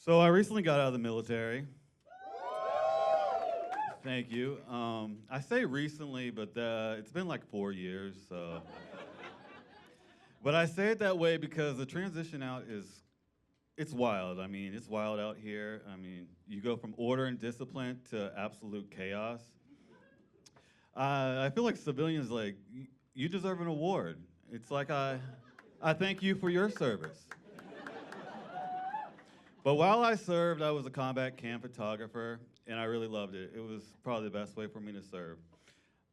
So I recently got out of the military. Thank you. I say recently, but it's been like 4 years. So, but I say it that way because the transition out it's wild. I mean, it's wild out here. I mean, you go from order and discipline to absolute chaos. I feel like civilians you deserve an award. It's like I thank you for your service. But while I served, I was a combat camp photographer, and I really loved it. It was probably the best way for me to serve.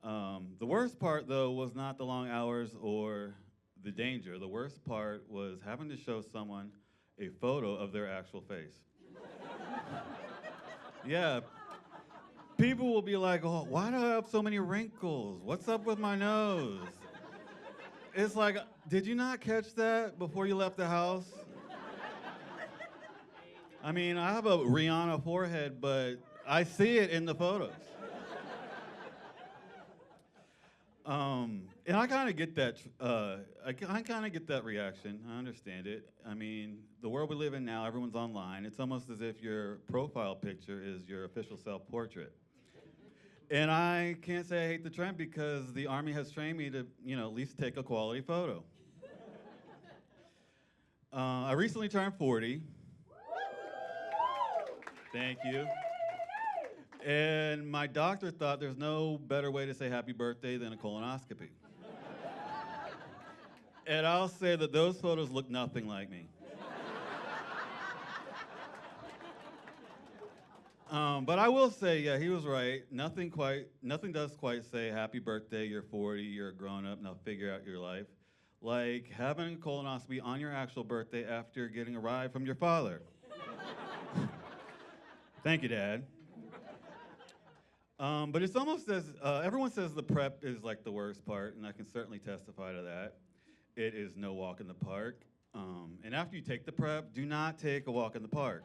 The worst part, though, was not the long hours or the danger. The worst part was having to show someone a photo of their actual face. Yeah, people will be like, oh, why do I have so many wrinkles? What's up with my nose? It's like, did you not catch that before you left the house? I mean, I have a Rihanna forehead, but I see it in the photos. And I kind of get that. I kind of get that reaction. I understand it. I mean, the world we live in now, everyone's online. It's almost as if your profile picture is your official self-portrait. And I can't say I hate the trend because the Army has trained me to, at least take a quality photo. I recently turned 40. Thank you. And my doctor thought there's no better way to say happy birthday than a colonoscopy. And I'll say that those photos look nothing like me. But I will say, yeah, he was right. Nothing does quite say happy birthday, you're 40, you're a grown up, now figure out your life. Like having a colonoscopy on your actual birthday after getting a ride from your father. Thank you, Dad. But it's almost as, everyone says the prep is like the worst part, and I can certainly testify to that. It is no walk in the park. And after you take the prep, do not take a walk in the park.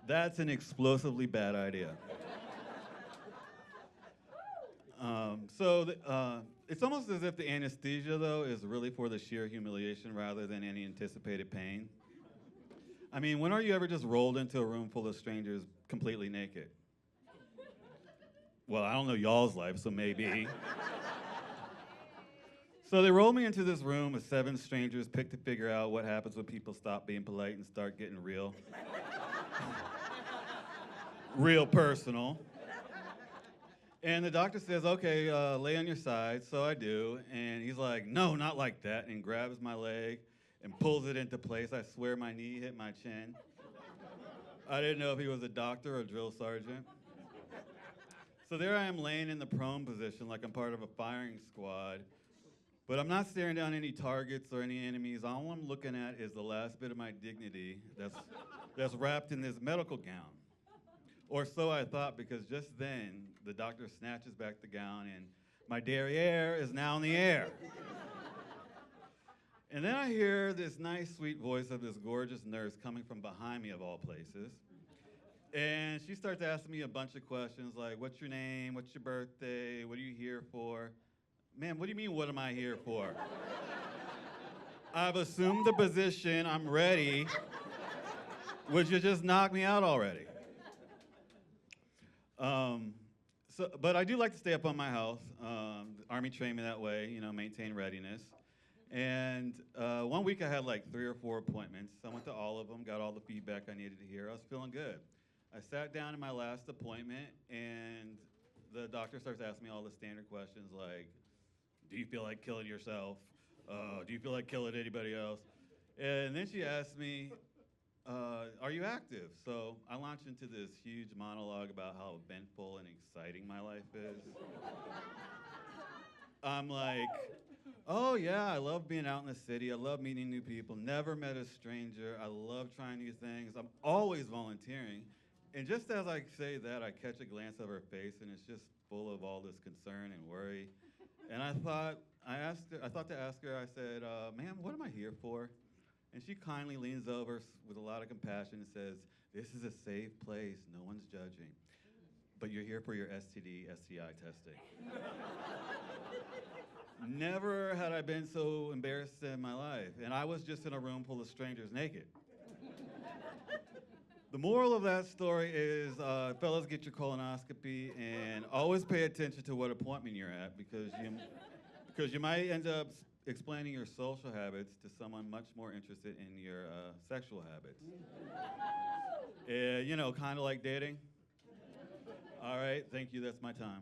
That's an explosively bad idea. It's almost as if the anesthesia, though, is really for the sheer humiliation rather than any anticipated pain. I mean, when are you ever just rolled into a room full of strangers completely naked? Well, I don't know y'all's life, so maybe. So they rolled me into this room with 7 strangers, picked to figure out what happens when people stop being polite and start getting real. Real personal. And the doctor says, okay, lay on your side, so I do. And he's like, no, not like that, and grabs my leg and pulls it into place. I swear my knee hit my chin. I didn't know if he was a doctor or a drill sergeant. So there I am laying in the prone position like I'm part of a firing squad. But I'm not staring down any targets or any enemies. All I'm looking at is the last bit of my dignity that's wrapped in this medical gown. Or so I thought, because just then, the doctor snatches back the gown and my derriere is now in the air. And then I hear this nice, sweet voice of this gorgeous nurse coming from behind me, of all places. And she starts asking me a bunch of questions like, what's your name? What's your birthday? What are you here for? Man, what do you mean, what am I here for? I've assumed the position. I'm ready. Would you just knock me out already? But I do like to stay up on my house. The Army trained me that way, maintain readiness. And 1 week I had like 3 or 4 appointments. I went to all of them, got all the feedback I needed to hear. I was feeling good. I sat down in my last appointment, and the doctor starts asking me all the standard questions like, do you feel like killing yourself? Do you feel like killing anybody else? And then she asked me, are you active? So I launched into this huge monologue about how eventful and exciting my life is. I'm like, oh yeah, I love being out in the city. I love meeting new people. Never met a stranger. I love trying new things. I'm always volunteering. And just as I say that, I catch a glance of her face, and it's just full of all this concern and worry. And I thought to ask her, I said, ma'am, what am I here for? And she kindly leans over with a lot of compassion and says, this is a safe place, no one's judging. But you're here for your STD, STI testing. Never had I been so embarrassed in my life. And I was just in a room full of strangers naked. The moral of that story is, fellas, get your colonoscopy and always pay attention to what appointment you're at because you might end up explaining your social habits to someone much more interested in your sexual habits. You know, kind of like dating. All right, thank you. That's my time.